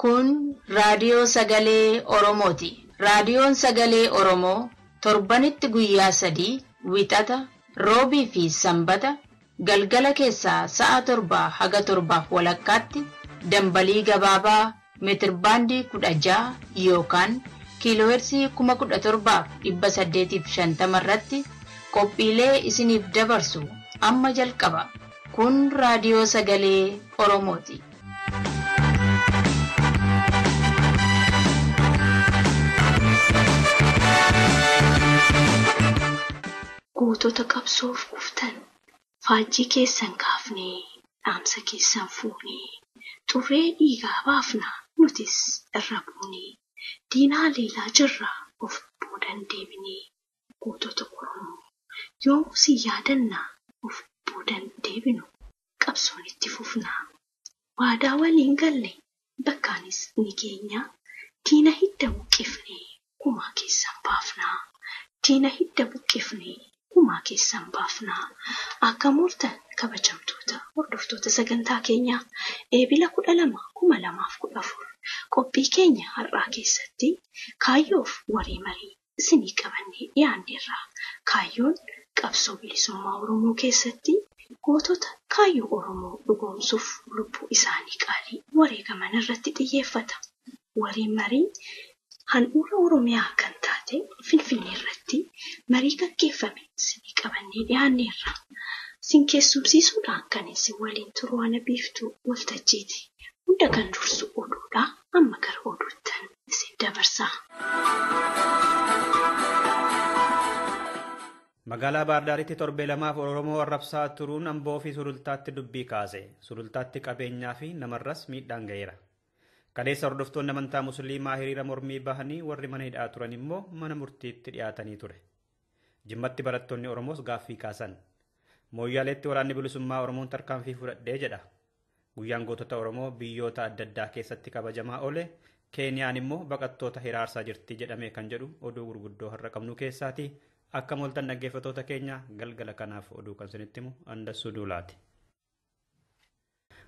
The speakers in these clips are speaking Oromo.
Kun raadiyoo sagalee Oromooti. Raadiyoon sagalee Oromoo torbanitti guyyaa 3 wixata, roobii fi sanbata galgala keessaa sa'a 7 haga 7:30 dambalii gabaabaa meetirbaandii 16 yookaan kiiloohertzii 17,850 irratti qophiilee isiniif dabarsu amma jalqaba. Kun raadiyoo sagalee Oromooti. Gootota qabsoof kuftan faajjii keessan kaafnee dhaamsa keessan fuunee xurree dhiigaa baafna nutis irra buunee diinaa leelaa jirra of boodan deebinee gootota Oromoo yoomuu si yaadannaa of boodan deebinu qabsoon itti fufnaa waadaa waliin galle bakkaanis ni keenya diina hidda buqqifnee kumaa keessan baafnaa diina hidda buqqifnee kumaa keessan baafnaa. Akka murtan kabajamtoota hordoftoota sagantaa keenyaa eebila 12/2014 qophii keenya har'aa keessatti kaayyoof warii marii isinii qabannee dhiyaanneerra. Kaayyoon qabsoo bilisummaa Oromoo keessatti gootota kaayyoo Oromoo dhugoomsuuf lubbuu isaanii qaalii wareegaman irratti xiyyeeffata. Wariin marii handhuura Oromiyaa kan taate Finfinnee irratti marii gaggeeffame isinii qabannee dhiyaanneerra. Sin keessumsiisuudhaan kan isin waliin turu ana biiftuu waltajjiiti. Hunda kan dursu oduudha. Amma gara oduuttan isin dabarsaa. Magaalaa Baardaaritti torbee 2 Oromoo arrabsaa turuun Amboo fi Sulultaatti dubbii kaase. Sulultaatti qabeenyaa fi namarras miidhaan ga'eera. Kaleessa hordoftoonni amantaa Musliimaa hiriira mormii bahanii warri mana hidhaa turan immoo mana murtiitti dhiyaatanii ture. Jimmatti barattoonni Oromoos gaaffii kaasan. Mooyyaaleetti waraanni bilisummaa Oromoon tarkaanfii fudhadhee jedha. Guyyaan gootota Oromoo biyyoota adda addaa keessatti kabajamaa oole. Keeniyaan immoo baqattoota hiraarsaa jirti jedhamee kan jedhu oduu gurguddoo har'a qabnu keessaati. Akka mooltan dhaggeeffatoota keenya galgala kanaaf oduu kan isinitti himu Andassuu Duulaati.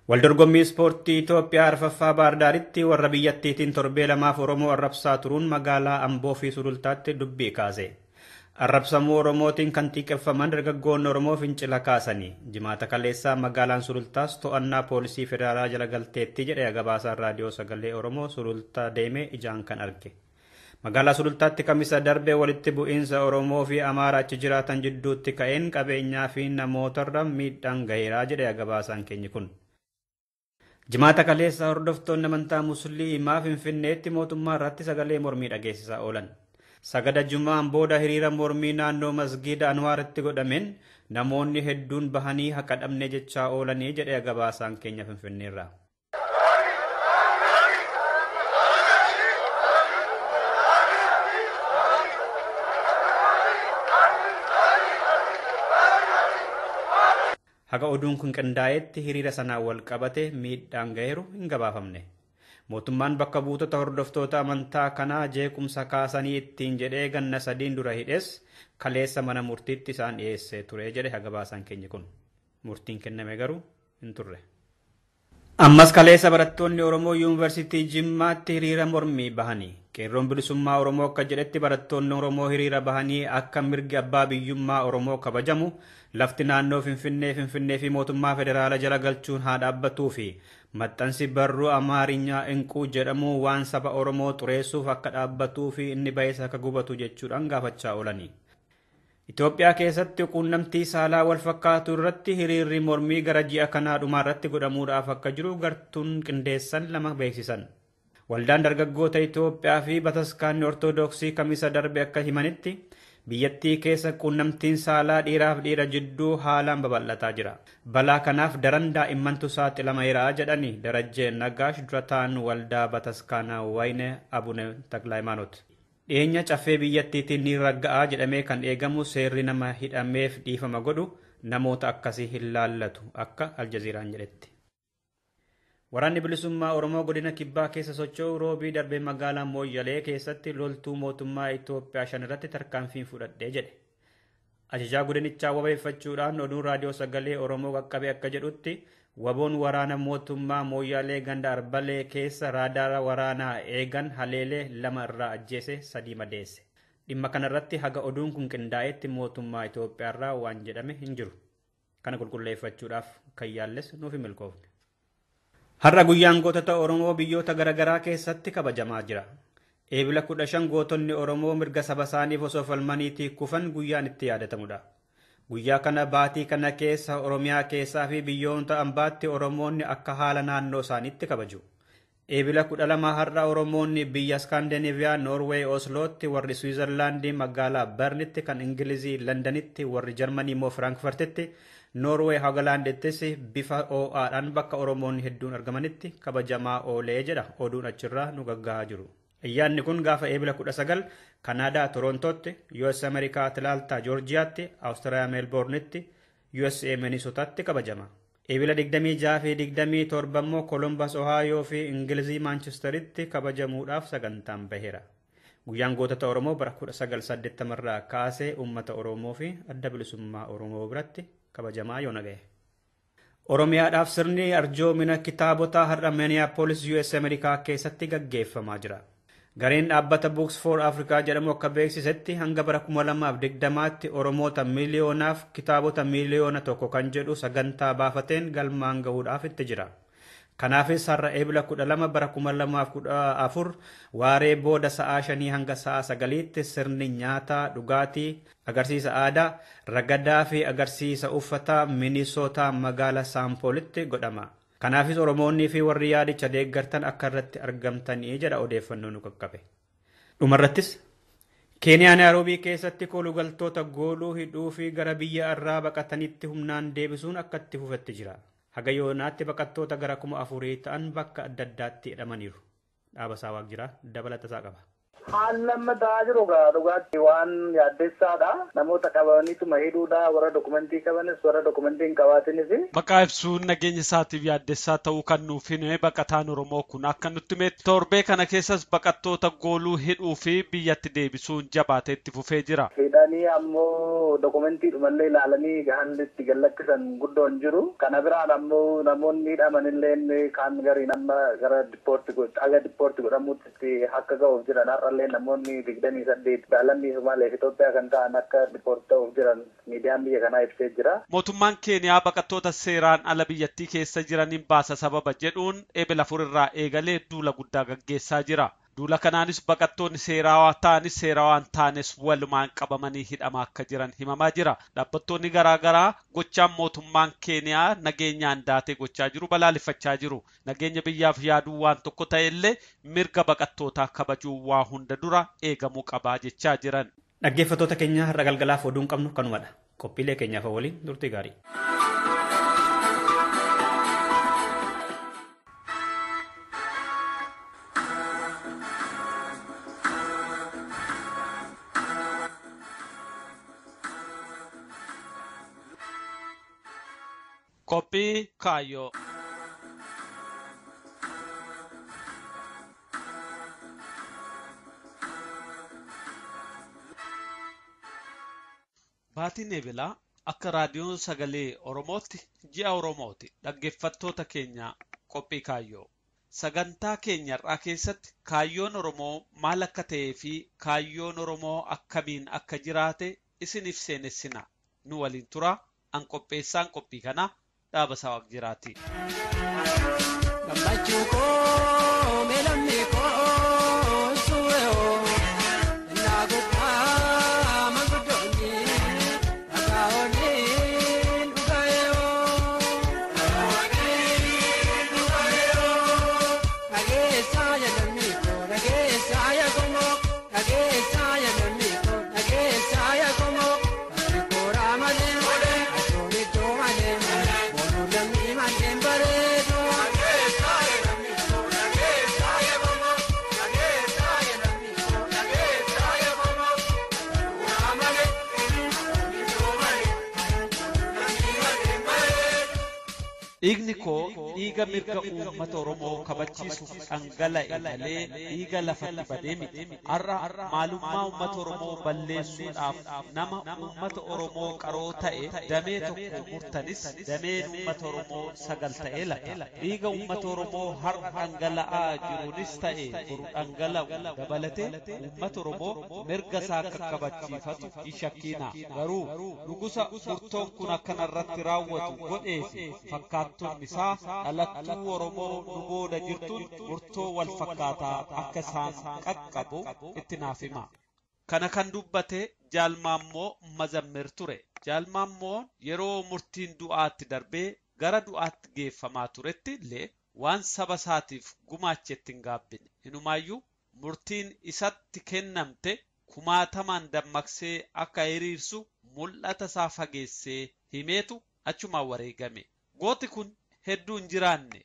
Waldorgommii ispoortii Itoophiyaa arfaffaa Baardaaritti warra biyyattiitiin torbee 2 Oromoo arrabsaa turuun magaalaa Amboo fi Sulultaatti dubbii kaase. Arrabsamuu Oromootiin kan xiqqeeffaman dargaggoonni Oromoo fincila kaasanii. Jimaata kaleessaa magaalaan Sulultaas to'annaa poolisii federaalaa jala galteetti jedhe gabaasaan raadiyoo sagalee Oromoo Sulultaa deemee ijaan kan arge. Magaalaa Sulultaatti kamisa darbee walitti bu'iinsa Oromoo fi Amaaraa achi jiraatan jidduutti ka'een qabeenyaa fi namootarra miidhaan ga'eeraa jedhe gabaasaan keenya kun. Jimaata kaleessa hordoftoonni amantaa Musliimaa Finfinneetti mootummaa irratti sagalee mormii dhageessisaa oolan. Sagada Jumaan booda hiriira mormii naannoo Masgiida Anwaaritti godhameen namoonni hedduun bahanii haqa dhabne jechaa oolanii jedhe gabaasaan keenya Finfinneerraa. Haga oduun kun qindaa'etti hiriira sanaan wal qabate miidhaan ga'eeru hin gabaafamne. Mootummaan bakka buutota hordoftoota amantaa kanaa jeequmsa kaasanii ittiin jedhee ganna 3 dura hidhes kaleessa mana murtiitti isaan dhiyeessee ture jedhe gabaasaan keenya kun. Murtiin kenname garuu hin turre. Ammas kaleessa barattoonni Oromoo Yuunivarsiitii Jimmaatti hiriira mormii bahanii. Qeerroon bilisummaa Oromoo akka jedhetti barattoonni Oromoo hiriira bahanii akka mirgi abbaa biyyummaa Oromoo kabajamu lafti naannoo Finfinnee fi mootummaa federaalaa jala galchuun haa dhaabbatuu fi maxxansi barruu Amaarinyaa Inquu jedhamu waan saba Oromoo xureessuuf akka dhaabbatuu fi inni baay'ees akka gubatu jechuudhaan gaafachaa oolanii. Itoophiyaa keessatti quunnamtii saalaa wal fakkaatu irratti hiriirri mormii gara ji'a kanaa dhumaa irratti godhamuudhaaf akka jiru gartuun qindeessan 2 beeksisan. Waldaan dargaggoota Itoophiyaa fi Bataskaanni Ortoodooksii kamisa darbe akka himanitti biyyattii keessa quunnamtiin saalaa dhiiraaf dhiira jidduu haalaan babal'ataa jira. Balaa kanaaf daran daa'immantu saaxilameera jedhani Darajjee Nagaash durataan waldaa Bataskaanaa Wayne Abune Taklaayimaanoot. Dhiyeenya caffee biyyattiitiin ni ragga'aa jedhamee kan eegamu seerri nama hidhameef dhiifama godhu namoota akkasii hin laallatu akka Aljaziiraan jedhetti. Waraanni bilisummaa Oromoo godina Kibbaa keessa socho'u roobii darbee magaalaa Mooyyalee keessatti loltuu mootummaa Itoophiyaa 5 irratti tarkaanfii fudhadhee jedhe. Ajajaa godinichaa wabeeffachuudhaan oduun raadiyoo sagalee Oromoo qaqqabe akka jedhutti Waboon waraana mootummaa Mooyyaalee ganda Arbalee keessa raadaara waraanaa eegan haleelee 2 irraa ajjeese 3 madeesse. Dhimma kanarratti haga oduun kun qindaa'etti mootummaa Itoophiyaarraa waan jedhame hin jiru. Kana qulqulleeffachuudhaaf kan yaalles nuuf hin milkoofne. Har'a guyyaan gootota Oromoo biyyoota garaagaraa keessatti kabajamaa jira. Eebila 15 gootonni Oromoo mirga saba isaaniif osoo falmaniitii kufan guyyaan itti yaadatamudha. Guyyaa kana baatii kana keessa Oromiyaa keessaa fi biyyoota ambaatti Oromoonni akka haala naannoo isaaniitti kabaju. Eebila 12 har'a Oromoonni biyya Skandinaaviyaa Noorweey Oslootti, warri Swiizerlaandii magaalaa Bernitti, kan Ingilizii Londanitti, warri Jarmanii immoo Firaankifartitti, Noorweey Hogolaandittis bifa OA'dhaan bakka Oromoonni hedduun argamanitti kabajamaa oolee jedha oduun achirraa nu gaggahaa jiru. Ayyaanni kun gaafa eebila 19 Kanaadaa Torontootti, US Ameerikaa Atlanta Joorjiyaatti, Awustiraaliyaa Meelboornitti, USA Minnesotaatti kabajama. Eebila 26 fi 27 immoo Columbus Ohio fi Ingilizii Manchesteritti kabajamuudhaaf sagantaan baheera. Guyyaan gootota Oromoo bara 1980 irraa kaasee uummata Oromoo fi adda bilisummaa Oromoo biratti kabajamaa yoo naga'e. Oromiyaadhaaf sirni arjoomina kitaabotaa har'a Minneapolis US Ameerikaa keessatti gaggeeffamaa jira. Gareen dhaabbata Books for Africa jedhamu akka beeksisetti hanga bara 2020tti Oromoota miiliyoonaaf kitaabota miiliyoona 1 kan jedhu sagantaa baafateen galmaan gahuudhaaf itti jira. Kanaafis har'a eebila 12 bara 2014 waaree booda sa'aa 5 hanga sa'aa 9tti sirni nyaataa, dhugaatii, agarsiisa aadaa, ragadaa fi agarsiisa uffataa Minisootaa magaalaa Saampoolitti godhama. Kanaafis Oromoonni fi warri yaadicha deeggartan akka irratti argamtanii jedha odeeffannoon nu qaqqabe. Dhumarrattis Keeniyaan Naayiroobii keessatti kolugaltoota gooluu hidhuu fi gara biyya irraa baqatanitti humnaan deebisuun akka itti fufetti jira. Haga yoonaatti baqattoota gara 4,000 ta'an bakka adda addaatti hidhamaniiru. Dhaaba isaa waaq jira dabalata isaa qaba. Haalli ta'aa jiru dhugaatti waan yaaddessaadha. Namoota qabaniituma hidhuudha. Warra dokumentii qabanis warra dokumentii hin qabaatinis. Maqaa ibsuun nageenya isaatiif yaaddessaa ta'uu kan nuuf hime baqataan Oromoo kun akka nutti hime torbee kana keessas baqattoota gooluu hidhuu fi biyyatti deebisuun jabaatee itti fufee jira. Hidhanii ammoo dokumentiidhumallee ilaalanii haalli itti gallakkisan guddoon jiru. Kana biraan ammoo namoonni hidhamanillee kaan garii nama gara diippoorti godhamuutti akka ga'uuf jiran har'allee namoonni 28 daalamii Somaalee fi Itoophiyaa kan ta'an akka diippoorti ta'uuf jiran miidiyaan biyya kanaa ibsee jira. Mootummaan Keeniyaa baqattoota seeraan ala biyyattii keessa jiraniin baasa sababa jedhuun eebila 4 irraa eegalee duula guddaa gaggeessaa jira. Duula kanaanis baqattoonni seerawaa ta'anis seerawaa hin taanes walumaan qabamanii hidhamaa akka jiran himamaa jira. Dhaabbattoonni garaagaraa gochaan mootummaan Keeniyaa nageenyaan daatee gochaa jiru balaaleffachaa jiru. Nageenya biyyaaf yaaduu waan tokko ta'ellee mirga baqattootaa kabajuu waa hunda dura eegamuu qabaa jechaa jiran. Dhaggeeffattoota keenya har'a galgalaaf oduun qabnu kanumadha. Qophiilee keenyaaf waliin turtii gaarii. Koppii kaayyoo. Baatiin eebilaa akka raadiyoon sagalee Oromootti ji'a Oromooti. Dhaggeeffattoota keenya qophii kaayyoo. Sagantaa keenya irraa keessatti kaayyoon Oromoo maal akka ta'ee fi kaayyoon Oromoo akkamiin akka jiraate isiniif seenessina. Nu waliin tura. An qopheessaan qophii kana dhaaba isaa waaq jiraati. Dhiigni koo dhiiga mirga uummata Oromoo kabachiisuuf dhangala'e malee dhiiga lafatti badee miti. Har'a maalummaa uummata Oromoo balleessuudhaaf nama uummata Oromoo qaroo ta'e damee tokko murtanis dameen uummata Oromoo 9 ta'ee laata. Dhiiga uummata Oromoo har'a dhangala'aa jiruunis ta'e boru dhangala'u dabalatee uummata Oromoo mirga isaa akka kabachiifatu hin shakkiina. Garuu nugusa murtoon kun akkanarratti raawwatu godheefi fakkaattoonni isaa dhalattuu Oromoo nu booda jirtuun murtoo wal fakkaataa akka isaan qaqqabu itti naaf hima. Kana kan dubbate Jaalmaammoo Mazammir ture. Jaalmaammoon yeroo murtiin du'aatti darbee gara du'aatti geeffamaa turetti illee waan saba isaatiif gumaachetti hin gaabbine. Inumaayyuu murtiin isatti kennamte kumaatamaan dammaqsee akka hiriirsu mul'ata isaa fageessee himeetu achumaan wareegame. Gooti kun hedduu hin jiraanne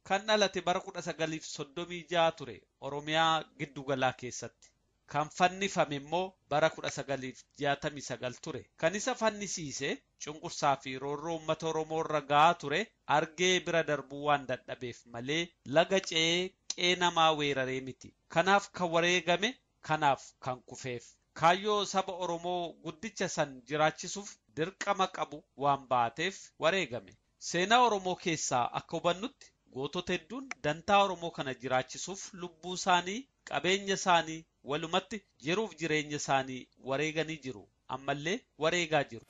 kan dhalate bara 1936 ture Oromiyaa giddugalaa keessatti. Kan fannifame immoo bara 1969 ture. Kan isa fannisiise cunqursaa fi roorroo uummata Oromoo irra gahaa ture argee bira darbuu waan dadhabeef malee laga ce'ee qe'ee namaa weeraree miti. Kanaaf kan wareegame, kanaaf kan kufeef. Kaayyoo saba Oromoo guddicha san jiraachisuuf dirqama qabu waan baateef wareegame. Seenaa Oromoo keessaa akka hubannutti gootota hedduun dantaa Oromoo kana jiraachisuuf lubbuu isaanii, qabeenya isaanii, walumatti jiruuf jireenya isaanii wareeganii jiru. Ammallee wareegaa jiru.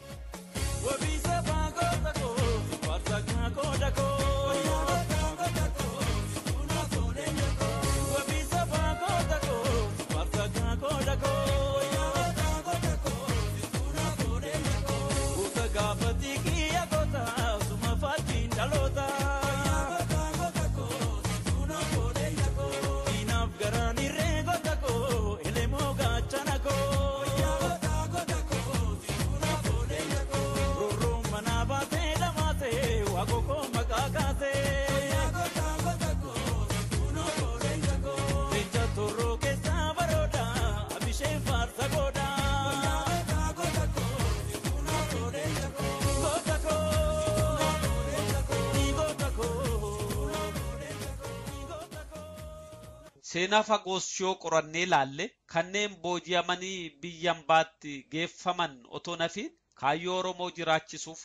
Seenaa fagoos yoo qorannee ilaalle kanneen booji'amanii biyya ambaatti geeffaman otoo nafiin kaayyoo Oromoo jiraachisuuf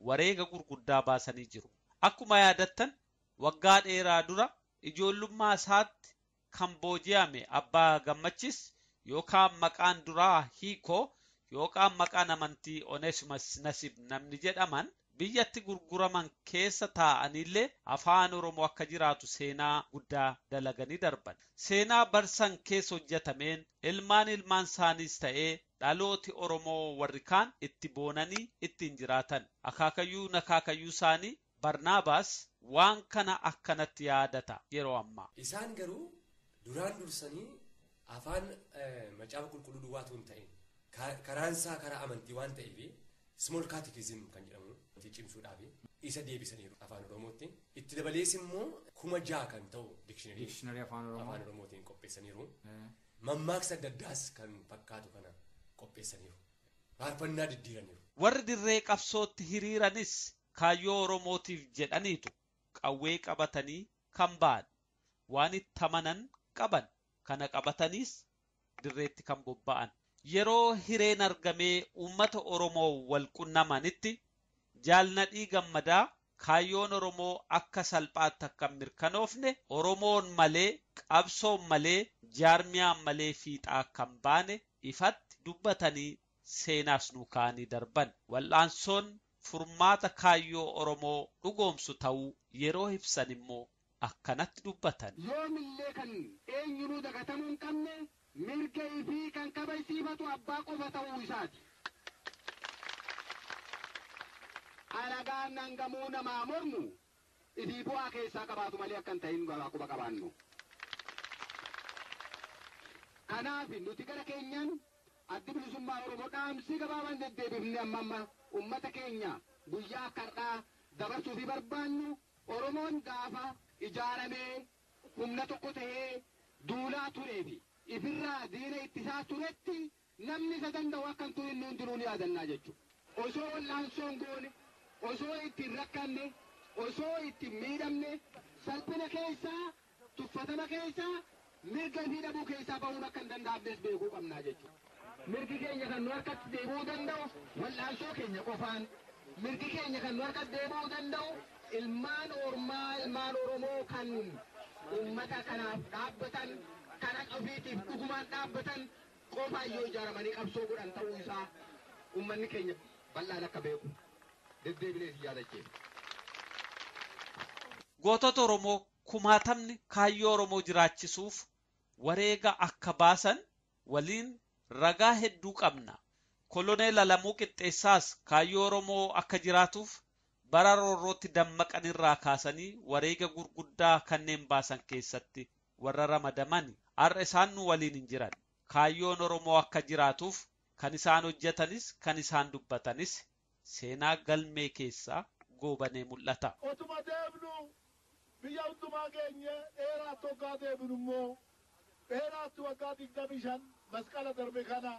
wareega gurguddaa baasanii jiru. Akkuma yaadattan waggaa dheeraa dura ijoollummaa isaatti kan booji'ame Abbaa Gammachis yookaan maqaan duraa Hiikoo yookaan maqaan amantii Oneesimas Nasib namni jedhaman biyyatti gurguraman keessa taa'anillee afaan Oromoo akka jiraatu seenaa guddaa dalaganii darban. Seenaa barsan keessa hojjetameen ilmaan isaaniis ta'ee dhalooti Oromoo warri kaan itti boonanii ittiin jiraatan. Akaakayyuu isaanii Barnaabaas waan kana akkanatti yaadata yeroo ammaa. Isaan garuu duraan dursanii afaan macaafa qulqulluu duwwaatu hin ta'in karaansaa karaa amantii waan ta'eef small catechism kan jedhamu cimsuudhaaf isa deebisaniiru afaan Oromootiin. Itti dabalees immoo 6,000 kan ta'u dictionary afaan Oromootiin qopheessaniiru. Mammaaksa adda addaas kan fakkaatu kana qopheessaniiru. Faarfannaa diddiiraniiru. Warri dirree qabsootti hiriiranis kaayyoo Oromootiif jedhaniitu qawwee qabatanii kan ba'an waan itti amanan qaban kana qabataniis dirreetti kan bobba'an. Yeroo hireen argamee uummata Oromoo wal qunnamanitti Jaalnadhii Gammadaa kaayyoon Oromoo akka salphaatti akka mirkanoofne Oromoon malee qabsoon malee jaarmiyaan malee fiixaa kan baane ifatti dubbatanii seenaas nu kaanii darban. Wal'aansoon furmaata kaayyoo Oromoo dhugoomsu ta'uu yeroo ibsan immoo akkanatti dubbatan. Yoomillee kan eenyunuu dagatamuu hin qabne mirga ifii kan kabajsiifatu abbaa qofa ta'uu isaati. Alagaan nangamuu namaa mormu ifii bu'aa keessaa qabaatu malee akka hin ta'in quba qabaannu. Kanaaf nuti gara keenyaan addi bilisummaa Oromoo dhaamsi gabaabaan deddeebifne amma ummata keenya guyyaa har'aa dabarsuufi barbaannu Oromoon gaafa ijaaramee humna tokko ta'ee duulaa tureefi ifirraa diina ittisaa turetti namni isa danda'u akka hin turin nuun jiruun yaadannaa jechuudha. Osoo wal'aansoon goone, osoo ittiin rakkanne, osoo itti miidhamne salphina keessaa tuffatama keessaa mirga fi dhabuu keessaa bahuun akka hin danda'amnes beekuu qabnaa jechuudha. Mirgi keenya kan nu harkatti deebi'uu danda'u wal'aansoo keenya qofaan. Mirgi keenya kan nu harkatti deebi'uu danda'u ilmaan ormaa ilmaan Oromoo kan uummata kanaaf dhaabbatan kan ofiitiif dhugumaan dhaabbatan qofaan yoo ijaaramanii qabsoo godhan ta'uu isaa uummanni keenya bal'aan akka beeku deddeebinees yaadachee. Gootota Oromoo kumaatamni kaayyoo Oromoo jiraachisuuf wareega akka baasan waliin ragaa hedduu qabna. Koloneel Alamuu Qixxeessaas kaayyoo Oromoo akka jiraatuuf bara roorrootti dammaqanirraa kaasanii wareega gurguddaa kanneen baasan keessatti warra ramadaman har'a isaan nu waliin hin jiran. Kaayyoon Oromoo akka jiraatuuf kan isaan hojjetanis kan isaan dubbatanis seenaa galmee keessaa goobanee mul'ata. Otuma deebnu biyya hundumaa keenya dheeraatti waggaa deebinu immoo dheeraatti waggaa 25 masqala darbe kana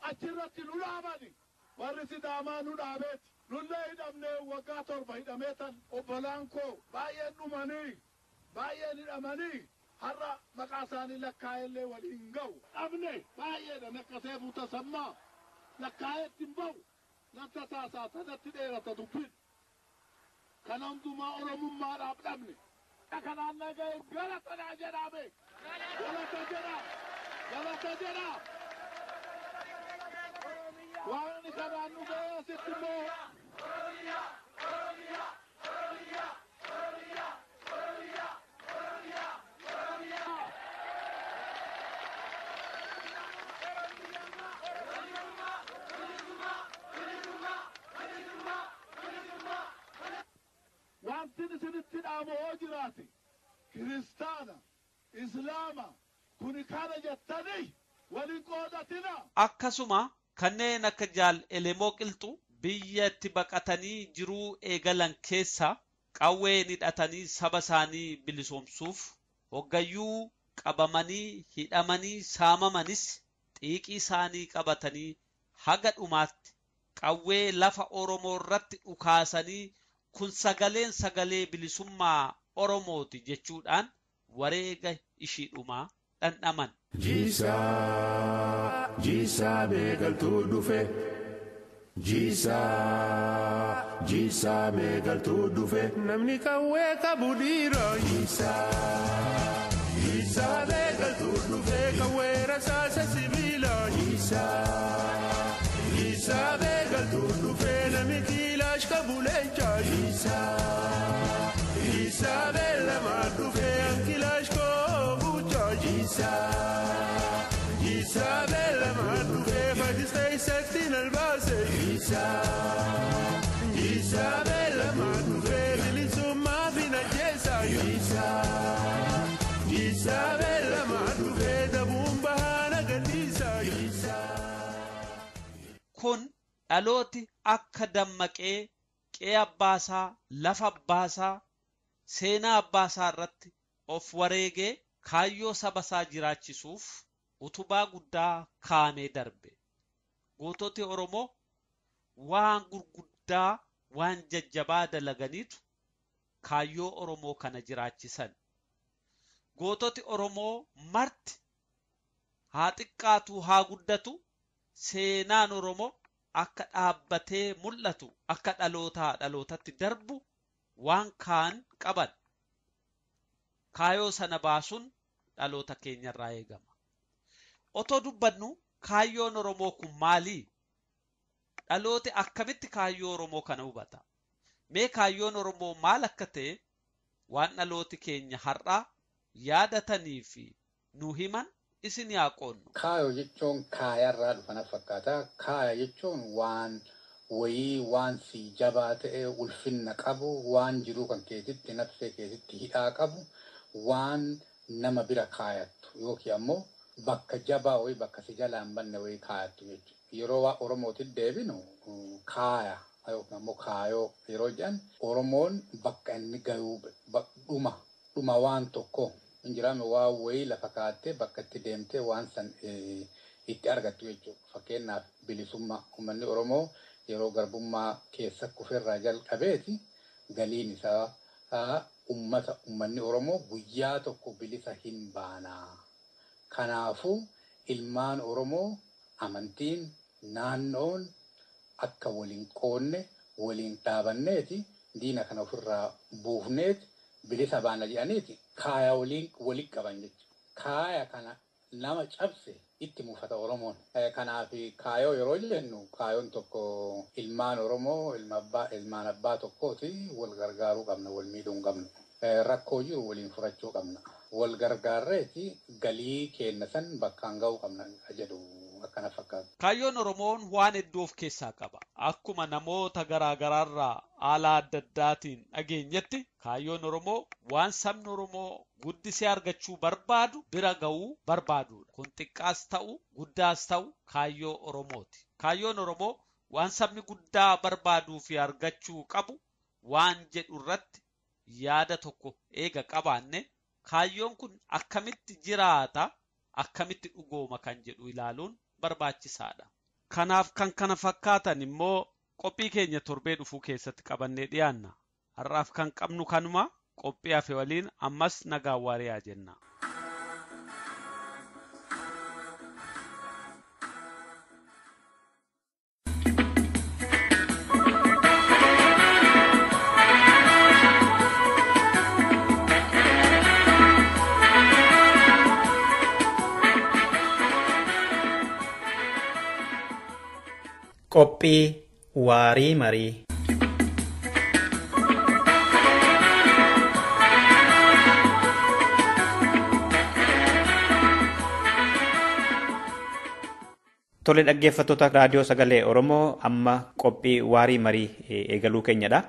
achirratti nu dhaabani warri Sidaamaa nu dhaabeeti nullee hidhamne waggaa 7 hidhameetan obbolaan koo baay'een dhumanii baay'een hidhamanii har'a maqaa isaanii lakkaa'ellee waliin hin ga'u dhabne baay'eedha akka Seefuu Tasammaa lakkaa'eetti hin ba'u nafta taasaa tanatti dheerata dubbiin kana hundumaa oromummaadhaaf dhabne kanaan naga'e galatadhaa jedhame galata jedha waan kanaan nu ga'e asitti immoo wanti isinitti dhaamoo jiraate kiristaana islaama kuni kana jettanii waliin qoodatina. Akkasuma kanneen akka Jaal Elemoo Qilxuu biyyatti baqatanii jiruu eegalan keessa qawwee hidhatanii saba isaanii bilisoomsuuf hoggayyuu qabamanii hidhamanii saamamanis xiiqii isaanii qabatanii haga dhumaatti qawwee lafa Oromoo irratti dhukaasanii kun sagalee bilisummaa Oromooti jechuudhaan wareega ishiidhumaa dhandhaman. Jiisaa beekaltuu dhufe. Jiisaa beekaltuu dhufe. Namni qawwee qabu dhiira. Jiisaa beekaltuu dhufe. Qawwee rasaasa sibiila. Jiisaa beekaltuu dhufe. Namni kiilaash qabu leenca. Jiisaa beelamaa dhufe. Kiilaash koobucha. Jiisaa beelamaa dhufe. Fadistee isatti nalbaase. Jiisaa beelamaa dhufe. Bilisummaa fi najjeessa. Jiisaa beelamaa dhufe. Dabuun bahaana gadhiisa. Kun dhalooti akka dammaqee qe'ee abbaasaa lafa abbaasaa seenaa abbaasaa irratti of wareegee kaayyoo saba isaa jiraachisuuf utubaa guddaa kaamee darbe. Goototi Oromoo waan gurguddaa waan jajjabaa dalaganiitu kaayyoo Oromoo kana jiraachisan. Goototi Oromoo marti haa xiqqaatu haa guddatu seenaan Oromoo akka dhaabbatee mul'atu akka dhalootatti darbu waan kaan qaban. Kaayyoo sana baasuun dhaloota keenyarraa eegama. Otoo dubbannu kaayyoon Oromoo kun maali? Dhalooti akkamitti kaayyoo Oromoo kana hubata? Mee kaayyoon Oromoo maal akka ta'e waan dhalooti keenya har'aa yaadatanii fi nu himan isin yaa qoonnu. Kaayoo jechuun kaayarraa dhufana fakkaata. Kaaya jechuun waan wayii waan si jabaa ta'e ulfinna qabu waan jiruu kan keessatti nafsee keessatti hidhaa qabu waan nama bira kaayattu yookiin ammoo bakka jabaa wayii bakka si jalaan banne wayii kaayattu jechuudha. Yeroo waa Oromootiin deebinu kaaya yookiin ammoo kaayoo yeroo jedhan Oromoon bakka inni gahuu dhuma waan tokko injiraame waa wayii lafa kaa'attee bakka itti deemtee waan san itti argattu jechuudha. Fakkeenyaaf bilisummaa uummanni Oromoo yeroo garbummaa keessa kufeerraa jalqabeeti galiin isaa ummanni Oromoo guyyaa tokko bilisa hin baanaa. Kanaafuu ilmaan Oromoo amantiin naannoon akka waliin qoonne waliin dhaabanneeti diina kana ofirraa buufneeti bilisa baana jedhaniiti kaaya waliin qaban jechuudha. Kaaya kana nama cabse itti mufata Oromoon. Kanaaf kaayoo yeroo jennu kaayoon tokko ilmaan Oromoo ilmaan abbaa tokkooti wal gargaaruu qabna wal miidhuu qabna. Rakkoo jiru waliin furachuu qabna. Wal gargaarreeti galii kenna san bakkaan ga'uu qabna jedhu akkana fakkaata. Kaayyoon Oromoon waan hedduu of keessaa qaba. Akkuma namoota garaagaraarraa haala adda addaatiin dhageenyetti kaayyoon Oromoo waan sabni Oromoo guddisee argachuu barbaadu bira ga'uu barbaadudha. Kun xiqqaas ta'u guddaas ta'u kaayyoo Oromooti. Kaayyoon Oromoo waan sabni guddaa barbaaduu fi argachuu qabu waan jedhu irratti yaada tokko eega qabaanne kaayyoon kun akkamitti jiraata akkamitti dhugooma kan jedhu ilaaluun barbaachisaadha. Kanaaf kan kana fakkaatan immoo qophii keenya torbee dhufuu keessatti qabannee dhiyaanna. Har'aaf kan qabnu kanuma qophii hafe waliin ammas nagaa waariyaa jenna. Qophii waarii marii. Tole dhaggeeffattoota raadiyoo sagalee Oromoo amma qophii waarii marii eegaluu keenyadha.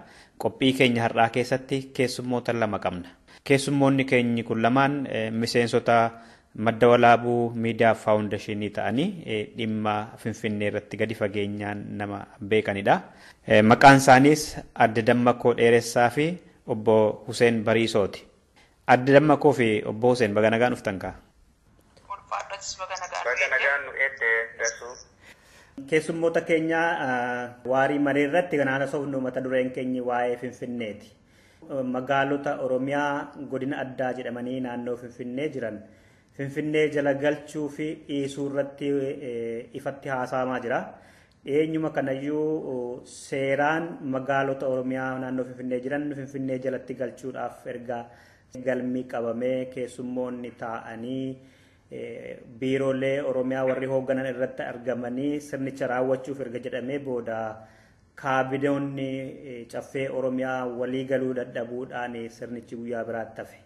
Qophii keenya har'aa keessatti keessummoota lama qabna. Keessummoonni keenyi kun lamaan miseensota madda walaabuu miidiyaa faawundeeshinii ta'anii dhimma Finfinnee irratti gadi fageenyaan nama beekanidha. Maqaan isaaniis Adde Dammakoo Dheeressaa fi Obbo Huseen Bariisooti. Adde Dammakoo fi Obbo Huseen baga nagaan dhuftan kaa? Keessummoota keenya waarii marii irratti kan haasofnu mata dureen keenyi waa'ee Finfinneeti. Magaalota Oromiyaa godina addaa jedhamanii naannoo Finfinnee jiran Finfinnee jala galchuu fi dhiisuu irratti ifatti haasa'amaa jira. Eenyuma kanayyuu seeraan magaalota Oromiyaa naannoo Finfinnee jiran Finfinnee jalatti galchuudhaaf erga galmii qabamee keessummoonni taa'anii biiroolee Oromiyaa warri hoogganan irratti argamanii sirnicha raawwachuuf erga jedhamee booda kaabineonni caffee Oromiyaa walii galuu dadhabuudhaan sirnichi guyyaa biraatti hafe.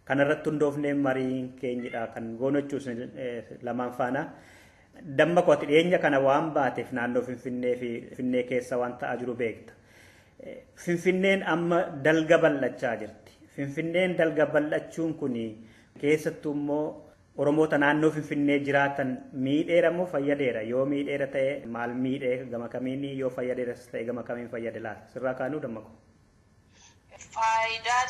Kanarratti hundoofnee mariin keenyidha kan goonachuus lamaan faana. Dammakoo ati dhiyeenya kana waan baateef naannoo Finfinnee fi Finfinnee keessa waan ta'aa jiru beekta. Finfinneen amma dalga bal'achaa jirti. Finfinneen dalga bal'achuun kun keessattuu immoo Oromoota naannoo Finfinnee jiraatan miidheera moo fayyadeera? Yoo miidheera ta'e maal miidhee gama kamiin yoo fayyadeeras ta'e gama kamiin fayyade laata? Sirraa kaanuu Dammakoo. Faayidaan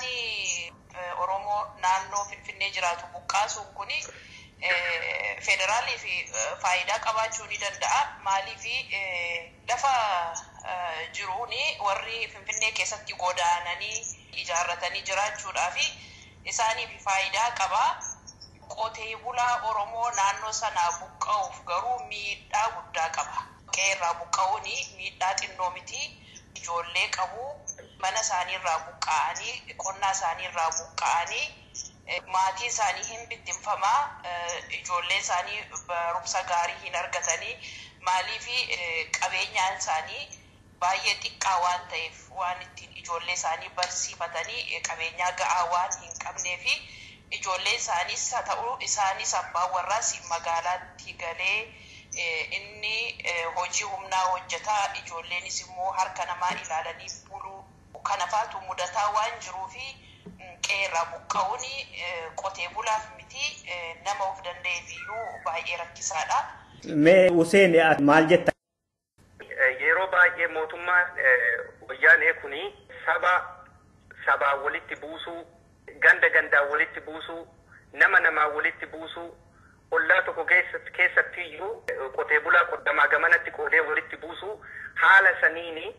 Oromoo naannoo Finfinnee jiraatu buqqaasuun kun federaalii fi faayidaa qabaachuu ni danda'a. Maaliif lafa jiruun warri Finfinnee keessatti godaananii ijaarratanii jiraachuudhaaf isaaniif faayidaa qaba. Qotee bulaa Oromoo naannoo sanaa buqqa'uuf garuu miidhaa guddaa qaba. Qeerraa buqqa'uun miidhaa xinnoo miti. Ijoollee qabu. Mana isaanii irraa buqqa'anii qonnaa isaanii irraa buqqa'anii maatii isaanii hin bittinfamaa ijoollee isaanii barumsa gaarii hin argatanii maaliif qabeenyaan isaanii baay'ee xiqqaa waan ta'eef waan ittiin ijoollee isaanii barsiifatanii qabeenyaa ga'aa waan hin qabneef ijoollee isaaniis haa ta'u isaanis abbaan warraas magaalaatti galee inni hojii humnaa hojjetaa ijoolleenis immoo harka namaa ilaalanii buluu kanafaatu mudataa waan jiruufi qeerraa buqqa'uun qotee bulaaf miti nama of danda'eefiyyuu baay'ee rakkisaadha. Mee Huseen maal jetta? Yeroo baay'ee mootummaan wayyaanee kuni sabaa walitti buusuu, gandaa walitti buusuu, nama walitti buusuu, ollaa tokko keessatti iyyuu qotee bulaa qoddamaa gamanatti qoodee walitti buusuu haala saniini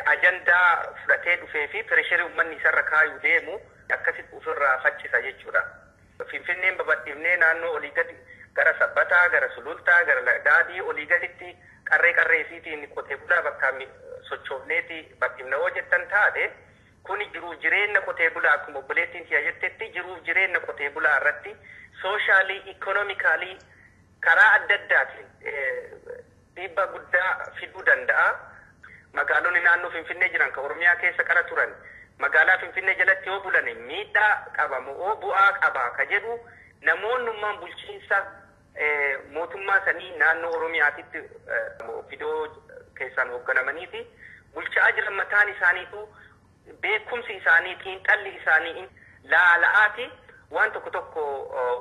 ajandaa fudhatee dhufee fi pireesharii uummanni isarra kaayuu deemu akkasitti ofirraa faccisa jechuudha. Finfinneen babal'ifnee naannoo olii gadi gara Sabbataa, gara Sulultaa, gara Daadii olii gaditti qarreesiitiin qotee bulaa bakka sochoofneeti bal'ifna yoo jettan taate kun jiruuf jireenya qotee bulaa akkuma obboleettiin si'a jettetti jiruuf jireenya qotee bulaa irratti sooshaali ikoonomikaalii karaa adda addaatiin dhiibbaa guddaa fiduu danda'a. Magaalonni naannoo Finfinnee jiran kan Oromiyaa keessa qara turan magaalaa Finfinnee jalatti yoo bulan miidhaa qabamu oo bu'aa qabaa ka jedhu namoonnummaan bulchiinsa mootummaa sanii naannoo Oromiyaatitti fidoo keessaan hoogganamanii fi bulchaa jiran mataan isaaniitu beekumsi isaanii xiinxalli isaanii laala'aati waan tokko tokko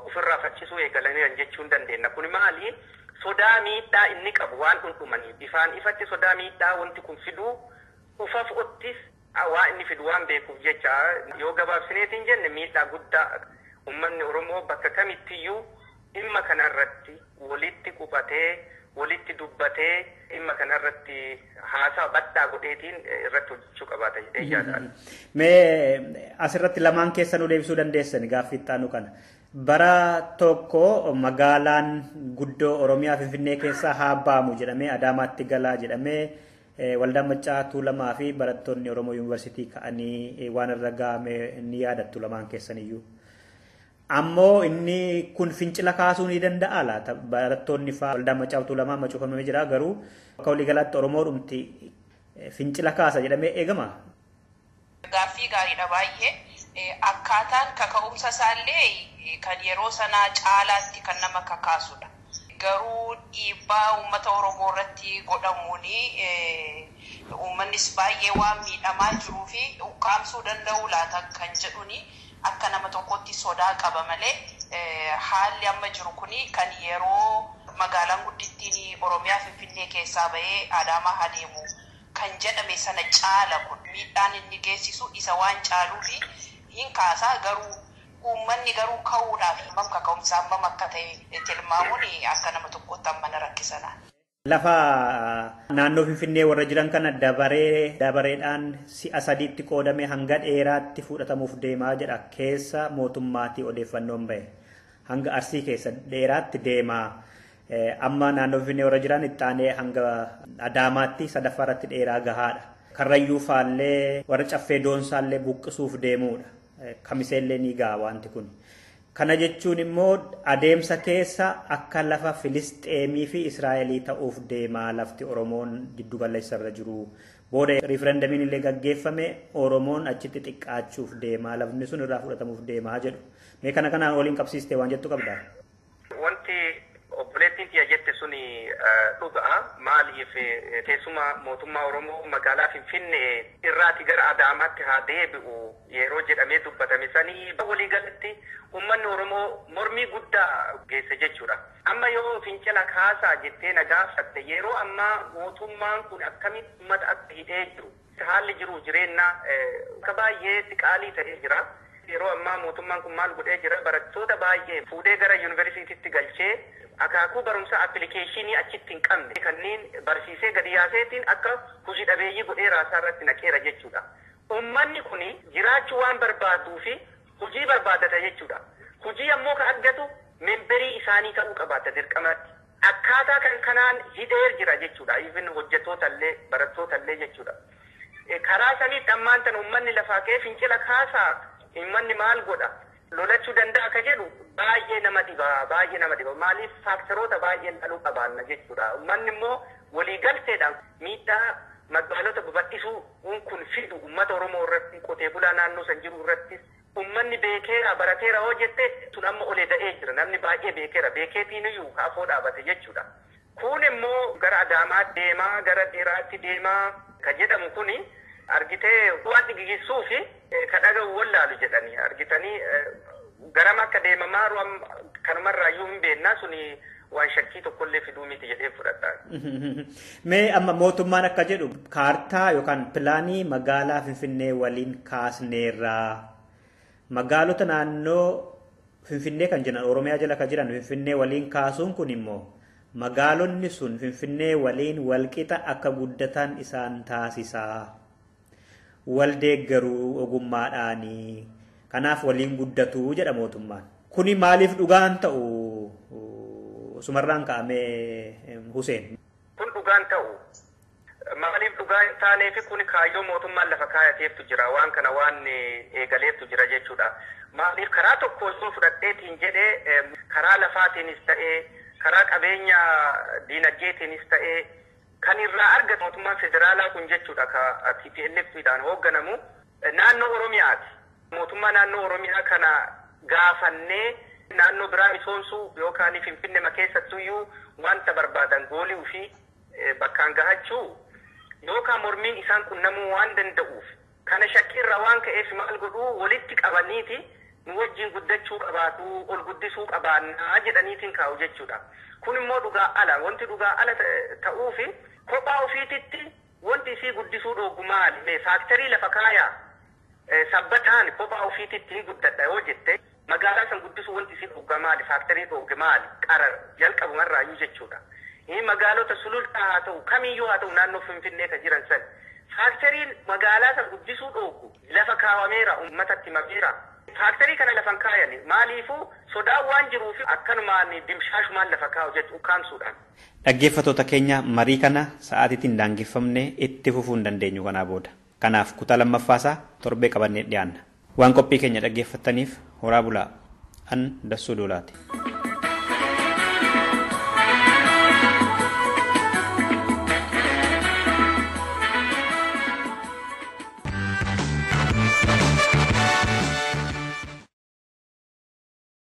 ofirraa faccisuu eegalaniiran jechuun dandeenya. Kun maali? Sodaa miidhaa inni qabu waan dhundhumaniif ifaan ifatti sodaa miidhaa wanti kun fiduu ufaaf ottis waa inni fidu waan beekuuf jecha yoo gabaabsineetiin jenne miidhaa guddaa uummanni Oromoo bakka kamittiyyuu dhimma kanarratti walitti qubatee walitti dubbatee dhimma kanarratti haasaa badhaa godheetiin irratti hojjechuu qabaata jedhee yaadaan. Mee asirratti lamaan keessa nu deebisuu dandeessani gaaffii ittaanu kana. Bara tokko magaalaan guddoo Oromiyaa Finfinnee keessaa haa baamu jedhamee Adaamaatti galaa jedhamee waldaan Maccaa Tuulamaa fi barattoonni Oromoo Yuunivarsiitii ka'anii waan irra ga'ame ni yaadattu lamaan keessaniyyuu. Ammoo inni kun fincila kaasuu ni danda'a laata? Barattoonni fa'aa waldaan Maccaa Tuulamaa macuufamee jira garuu akka waliigalaatti Oromoo dhumti fincila kaasa jedhamee eegama. Gaaffii gaariidha baay'ee. Akkaataan kaka'umsa isaallee kan yeroo sanaa caalaatti kan nama kakaasudha. Garuu dhiibbaa uummata Oromoo irratti godhamuun uummannis baay'ee waan miidhamaa jiruu fi ukkaamsuu danda'u laata kan jedhuni akka nama tokkotti sodaa qaba malee haalli amma jiru kuni kan yeroo magaalaan guddittiin Oromiyaa Finfinnee keessaa bahee Adaamaa adeemu kan jedhame sana caala kun miidhaan inni geessisu isa waan caaluufi hin kaasaa garuu uummanni garuu ka'uudhaaf hammam kaka'umsa hammam akka ta'e tilmaamuun akka nama tokkotti amma na rakkisana. Lafa naannoo Finfinnee warra jiran kana dabareedhaan si'a sadiitti qoodame hanga dheeraatti fudhatamuuf deemaa jedha keessa mootummaatii odeeffannoon bahe hanga Arsii keessa dheeraatti deemaa. Amma naannoo Finfinnee warra jiran itti aanee hanga Adaamaatti sadaffaarratti dheeraa gahaadha. Karrayyuu faallee warra caffee doonsaallee buqqisuuf deemuudha. Kamiseellee ni ga'a wanti kun. Kana jechuun immoo adeemsa keessa akka lafa Filisxeemii fi Israa'elii ta'uuf deemaa lafti Oromoon giddu galeessa irra jiru. Booda riiferendamiin illee gaggeeffame Oromoon achitti xiqqaachuuf deemaa lafni sun irraa fudhatamuuf deemaa jedhu. Mee kana kanaan waliin qabsiistee waan jettu qabdaa? Wanti obboleettiin tiyya jette suni dhugaa maaliif keessumaa mootummaa Oromoo magaalaa Finfinnee irraati gara Adaamaatti haa deebi'u yeroo jedhamee dubbatame sanii waliigalatti uummanni Oromoo mormii guddaa geesse jechuudha. Amma yoo fincila kaasaa jettee na gaafatte yeroo ammaa mootummaan kun akkamitti uummata akka hidhee jiru haalli jiru jireenya akka baay'ee xiqqaalii ta'ee jira. Yeroo ammaa mootummaan kun maal godhee jira barattoota baay'ee fuudhee gara yuunivarsiitiitti galchee akaakuu barumsa appilikeeshinii achitti hin qabne kanneen barsiisee gadi yaaseetiin akka hojii dhabeeyyii godhee raasaa irratti naqeera jechuudha. Uummanni kun jiraachuu waan barbaaduu fi hojii barbaadata jechuudha. Hojii ammoo kan argatu memberii isaanii ta'uu qabaata dirqamatti. Akkaataa kan kanaan hidhee jira jechuudha. Even hojjettootallee barattootallee jechuudha. Karaa saniitti ammaan tan uummanni lafaa ka'ee fincila kaasaa uummanni maal godha? Lolachuu danda'a ka jedhu baay'ee nama dhiba maaliif faaktaroota baay'ee dhaluu qabaanna jechuudha. Uummanni immoo waliigalteedhaan miidhaa magaalota babal'isuu kun fidu uummata Oromoo irratti qotee bulaa naannoo san jiru irratti uummanni beekeera barateera hoo jette tun amma olee da'ee jira namni baay'ee beekeera beekeetiin iyyuu kaafoo dhaabate jechuudha. Kun immoo gara Adaamaa deemaa gara dheeraatti deemaa ka jedhamu kuni argitee waan dhigigisuu fi ka dhaga'u wallaalu jedhanii argitanii garam akka deemamaa kanumarraa iyyuu hin beennaa suni waan shakkii tokkollee fiduu miti jedhee fudhadha. Mee amma mootummaan akka jedhu kaartaa yookaan pilaanii magaalaa Finfinnee waliin kaasneerraa magaalota naannoo Finfinnee kan jiran Oromiyaa jala kan jiran Finfinnee waliin kaasuun kun immoo magaalonni sun Finfinnee waliin walqixa akka guddatan isaan taasisaa wal deeggaruu ogummaadhaanii kanaaf waliin guddatu jedha mootummaan. Kuni maaliif dhugaan ta'u sumarraan ka'amee Huseen? Kun dhugaan ta'u maaliif dhugaan taaneefi kun kaayyoo mootummaan lafa kaayateeftu jira waan kana waan eegaleeftu jira jechuudha. Maaliif karaa tokko osoo fudhadheetiin jedhee karaa lafaatiinis ta'ee karaa qabeenya diinagdeetiinis ta'ee kan irraa argatu mootummaan federaalaa kun jechuudha ka TPLFidhaan hoogganamu naannoo Oromiyaati. Mootummaa naannoo Oromiyaa kana gaafannee naannoo biraa misoomsuu yookaan Finfinnee keessattuyyuu wanta barbaadan goolii fi bakkaan gahachuu yookaan mormiin isaan qunnamuu waan danda'uuf kana shakkiirra waan ka'eef maal godhuu walitti qabaniiti nu wajjin guddachuu qabaatu ol guddisuu qabaannaa jedhaniitiin kaa'u jechuudha. Kun immoo dhugaa ala wanti dhugaa ala ta'uufi kophaa ofiititti wanti isii guddisuu dhoogu maali? Faaktarii lafa kaayaa sabbataan kophaa ofiititti guddadha yoo jette magaalaa san guddisuu wanti isii dhooga maali? Faaktarii dhooge maali? Qara jalqabumarraayyuu jechuudha. Magaalota sulultaa haa ta'u kamiyyuu haa ta'u naannoo Finfinnee ka jiran san faakteriin magaalaa san guddisuu dhoogu lafa kaawameera uummatatti mameera. Faakterii kana lafan kaayani maaliifuu sodaa waan jiruuf akkanumaan dimshaashumaan lafa kaa'u jechuu kaamsuudhaan. Dhaggeeffattoota keenya marii kana sa'aatiitiin daangeffamne itti fufuu hin dandeenyu kanaa booda. Kanaaf kutaa lammaffaasaa torbee qabannee dhiyaanna. Waan qophii keenya dhaggeeffattaniif horaa bulaa. An Dassuu Doolaati.